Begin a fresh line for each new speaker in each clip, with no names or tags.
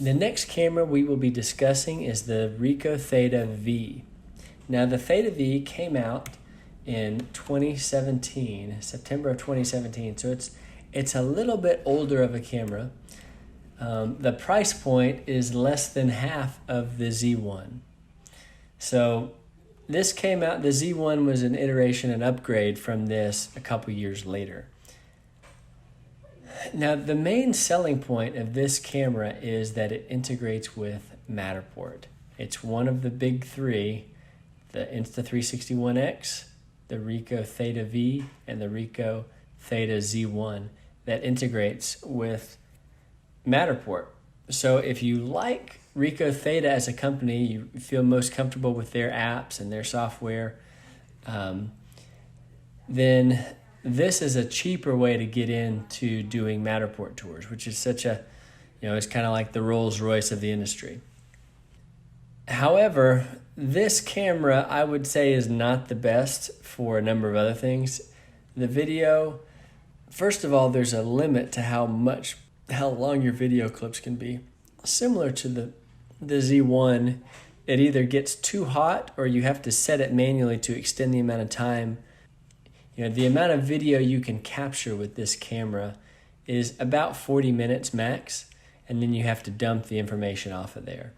The next camera we will be discussing is the Ricoh Theta V. Now the Theta V came out in 2017, September of 2017, so it's a little bit older of a camera. The price point is less than half of the Z1. So this came out, the Z1 was an iteration, an upgrade from this a couple years later. Now, the main selling point of this camera is that it integrates with Matterport. It's one of the big three, the Insta360 the Ricoh Theta V, and the Ricoh Theta Z1 that integrates with Matterport. So if you like Ricoh Theta as a company, you feel most comfortable with their apps and their software, then this is a cheaper way to get into doing Matterport tours, which is such a, it's kind of like the Rolls Royce of the industry. However, this camera I would say is not the best for a number of other things. The video, first of all, there's a limit to how long your video clips can be. Similar to the Z1, it either gets too hot or you have to set it manually to extend the amount of time. The amount of video you can capture with this camera is about 40 minutes max, and then you have to dump the information off of there.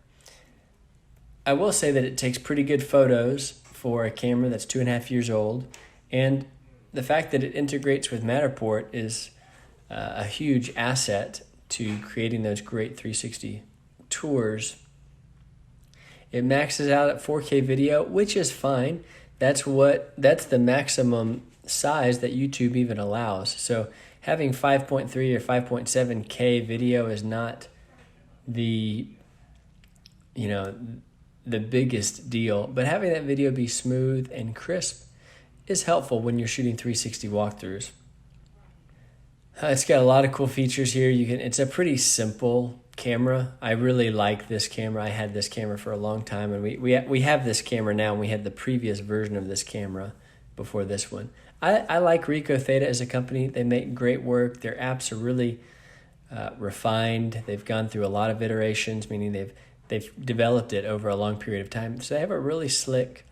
I will say that it takes pretty good photos for a camera that's 2.5 years old, and the fact that it integrates with Matterport is a huge asset to creating those great 360 tours. It maxes out at 4K video, which is fine. That's the maximum size that YouTube even allows. So having 5.3 or 5.7K video is not the biggest deal, but having that video be smooth and crisp is helpful when you're shooting 360 walkthroughs. It's got a lot of cool features here. It's a pretty simple camera. I really like this camera. I had this camera for a long time, and we have this camera now, and we had the previous version of this camera before this one. I like Ricoh Theta as a company. They make great work. Their apps are really refined. They've gone through a lot of iterations, meaning they've developed it over a long period of time. So they have a really slick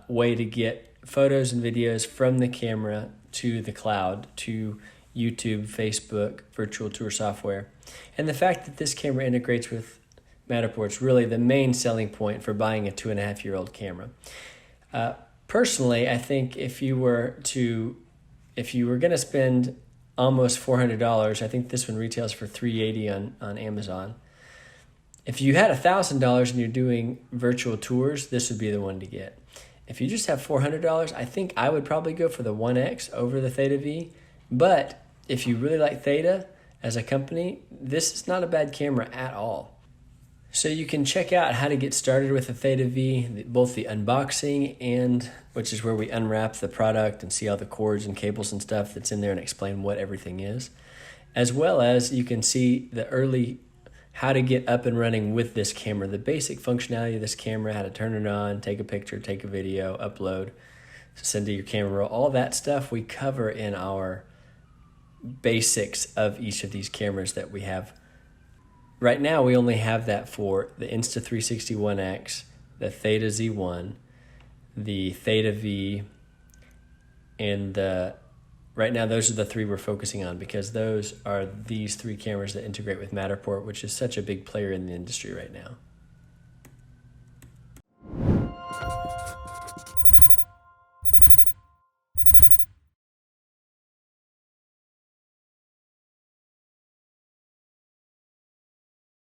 way to get photos and videos from the camera to the cloud, to YouTube, Facebook, virtual tour software. And the fact that this camera integrates with Matterport is really the main selling point for buying a 2.5-year-old camera. Personally, I think if you were going to spend almost $400, I think this one retails for $380 on Amazon. If you had $1,000 and you're doing virtual tours, this would be the one to get. If you just have $400, I think I would probably go for the 1X over the Theta V. But if you really like Theta as a company, this is not a bad camera at all. So you can check out how to get started with the Theta V, both the unboxing and which is where we unwrap the product and see all the cords and cables and stuff that's in there and explain what everything is, as well as you can see the early how to get up and running with this camera, the basic functionality of this camera, how to turn it on, take a picture, take a video, upload, send to your camera roll, all that stuff we cover in our basics of each of these cameras that we have. Right now, we only have that for the Insta360 the Theta Z1, the Theta V, and right now those are the three we're focusing on because those are these three cameras that integrate with Matterport, which is such a big player in the industry right now.